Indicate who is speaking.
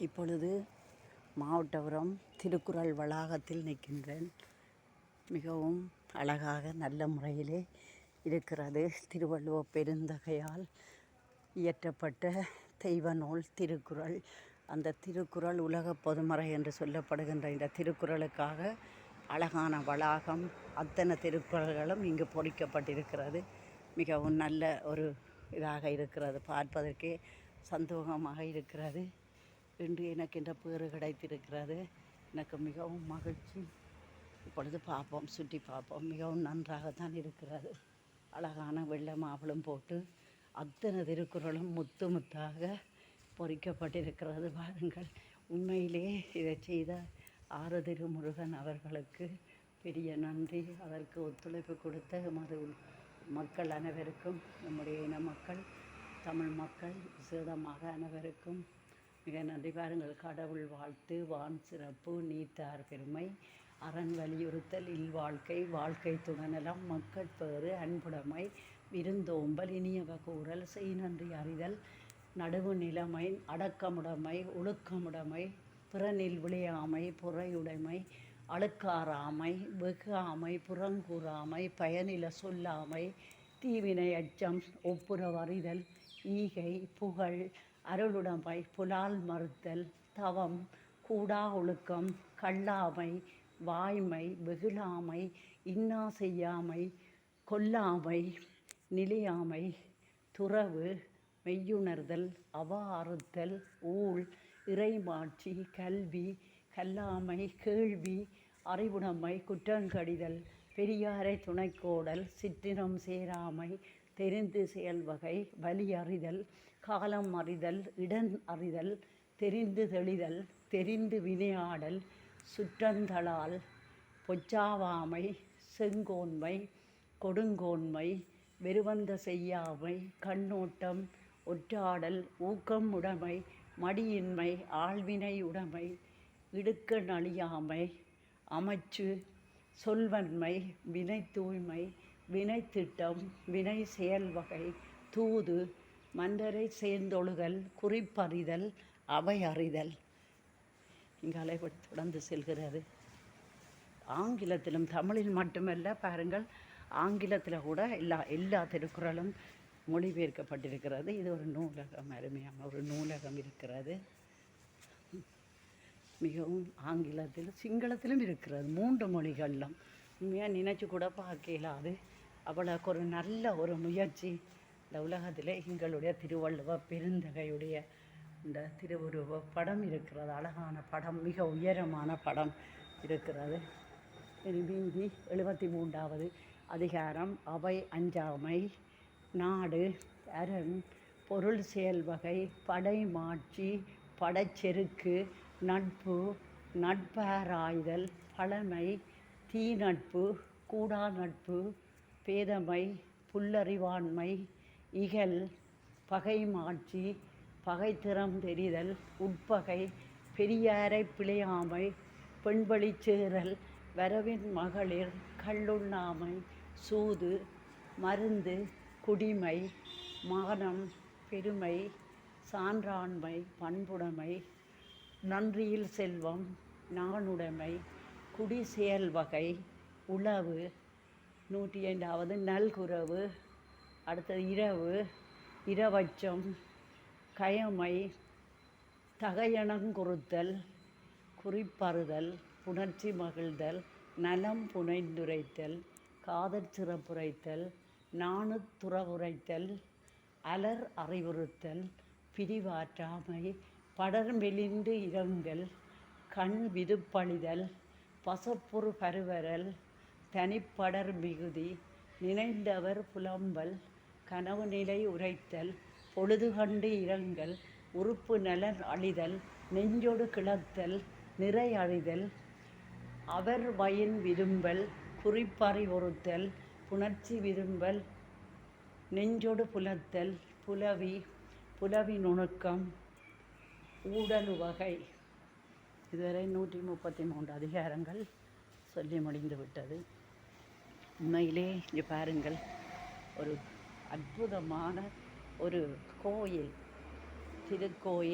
Speaker 1: இப்பொழுது மாவட்டபுரம் திருக்குறள் வளாகத்தில் நிற்கின்றேன். மிகவும் அழகாக நல்ல முறையிலே இருக்கிறது. திருவள்ளுவர் பெருந்தகையால் இயற்றப்பட்ட தெய்வ நூல் திருக்குறள். அந்த திருக்குறள் உலக பொதுமறை என்று சொல்லப்படுகின்ற இந்த திருக்குறளுக்காக அழகான வளாகம், அத்தனை திருக்குறள்களும் இங்கு பொறிக்கப்பட்டிருக்கிறது. மிகவும் நல்ல ஒரு இதாக இருக்கிறது, பார்ப்பதற்கே சந்தோகமாக இருக்கிறது. இன்று எனக்கு இந்த பேறு கிடைத்திருக்கிறது. எனக்கு மிகவும் மகிழ்ச்சி. இப்பொழுது பார்ப்போம், சுற்றி பார்ப்போம். மிகவும் நன்றாகத்தான் இருக்கிறது. அழகான வெள்ளை மாவுளும் போட்டு அத்தனை திருக்குறளும் முத்து முத்தாக பொறிக்கப்பட்டிருக்கிறது. பாருங்கள், உண்மையிலே இதை செய்த ஆறு திருமுருகன் அவர்களுக்கு பெரிய நன்றி. அதற்கு ஒத்துழைப்பு கொடுத்த எமது மக்கள் அனைவருக்கும், நம்முடைய இன மக்கள், தமிழ் மக்கள் விசேடமாக அனைவருக்கும் மிக நன்றி. பாருங்கள், கடவுள் வாழ்த்து, வான் சிறப்பு, நீத்தார் பெருமை, அரண் வலியுறுத்தல், இல்வாழ்க்கை, வாழ்க்கை துணநலம், மக்கட் பேறு, அன்புடைமை, விருந்தோம்பல், இனியவ கூறல், செய் நன்றி அறிதல், நடுவு நிலைமை, அடக்கமுடைமை, ஒழுக்கமுடைமை, பிறனில் விளையாமை, பொறையுடைமை, அழுக்காராமை, வெகுஆமை, புறங்கூறாமை, பயனில சொல்லாமை, தீவினை அச்சம், ஒப்புரவறிதல், ஈகை, புகழ், அருளுடைமை, புலால் மறுத்தல், தவம், கூடா ஒழுக்கம், கல்லாமை, வாய்மை, வெகுளாமை, இன்னா செய்யாமை, கொல்லாமை, நிலையாமை, துறவு, மெய்யுணர்தல், அவா அறுத்தல், ஊழ், இறைமாட்சி, கல்வி, கல்லாமை, கேள்வி, அறிவுடைமை, குற்றங்கடிதல், பெரியாரை துணைக்கோடல், சிற்றினம் சேராமை, தெரிந்து செயல்வகை, வலி அறிதல், காலம் அறிதல், இடன் அறிதல், தெரிந்து தெளிதல், தெரிந்து வினையாடல், சுற்றந்தளால், பொச்சாவாமை, செங்கோன்மை, கொடுங்கோன்மை, வெறுவந்த செய்யாமை, கண்ணோட்டம், ஒற்றாடல், ஊக்கம் உடைமை, மடியின்மை, ஆழ்வினை உடைமை, இடுக்க நழியாமை, அமைச்சு, சொல்வன்மை, வினை தூய்மை, வினை திட்டம், வினை செயல்வகை, தூது, மன்றரை சேர்ந்தொழுகல், குறிப்பறிதல், அவை அறிதல். இங்காலே தொடர்ந்து செல்கிறது. ஆங்கிலத்திலும் தமிழில் மட்டுமல்ல, பாருங்கள், ஆங்கிலத்தில் கூட எல்லா திருக்குறளும் மொழிபெயர்க்கப்பட்டிருக்கிறது. இது ஒரு நூலகம், அருமையான ஒரு நூலகம் இருக்கிறது. மிகவும் ஆங்கிலத்தில், சிங்களத்திலும் இருக்கிறது, 3 மொழிகளிலும். உண்மையாக நினைச்சு கூட பார்க்க இயலாது. அவ்வளோக்கு ஒரு நல்ல ஒரு முயற்சி இந்த உலகத்தில். எங்களுடைய திருவள்ளுவர் பெருந்தகையுடைய இந்த திருவுருவ படம் இருக்கிறது. அழகான படம், மிக உயரமான படம் இருக்கிறது. மீதி 73வது அதிகாரம், அவை அஞ்சாமை, நாடு, அரண், பொருள் செயல்வகை, படை மாட்சி, படைச்செருக்கு, நட்பு, நட்பாராய்தல், பழமை, தீ நட்பு, கூடா நட்பு, பேதமை, புல்லறிவாண்மை, இகல், பகை மாட்சி, பகைத்திறம் தெரிதல், உட்பகை, பெரியாரை பிழையாமை, பெண்வழி சேரல், வரவின் மகளிர், கள்ளுண்ணாமை, சூது, மருந்து, குடிமை, மானம், பெருமை, சான்றாண்மை, பண்புடைமை, நன்றியில் செல்வம், நாணுடைமை, குடி செயல்வகை, உளவு, 105வது நல்குரவு, அடுத்தது இரவு, இரவச்சம், கயமை, தகையணங்குறுத்தல், குறிப்பறுதல், புணர்ச்சி மகிழ்தல், நலம் புனைந்துரைத்தல், காதற் சிறப்புரைத்தல், நாணுத்துறவுரைத்தல், அலர் அறிவுறுத்தல், பிரிவாற்றாமை, படர் மெலிந்து இரங்கல், கண் விதுப்பழிதல், பசப்புறு பருவரல், தனிப்படர் மிகுதி, நினைந்தவர் புலம்பல், கனவு நிலை உரைத்தல், பொழுது கண்டு இரங்கல், உறுப்பு நலன் அழிதல், நெஞ்சொடு கிளத்தல், நிறை அறிதல், அவர் வயின் விரும்பல், குறிப்பறிவுறுத்தல், புணர்ச்சி விரும்பல், நெஞ்சொடு புலத்தல், புலவி நுணுக்கம், ஊடலுவகை. இதுவரை 133 அதிகாரங்கள் சொல்லி முடிந்து விட்டது. உண்மையிலே இங்கே பாருங்கள், ஒரு அற்புதமான ஒரு கோயில், திருக்கோயில்.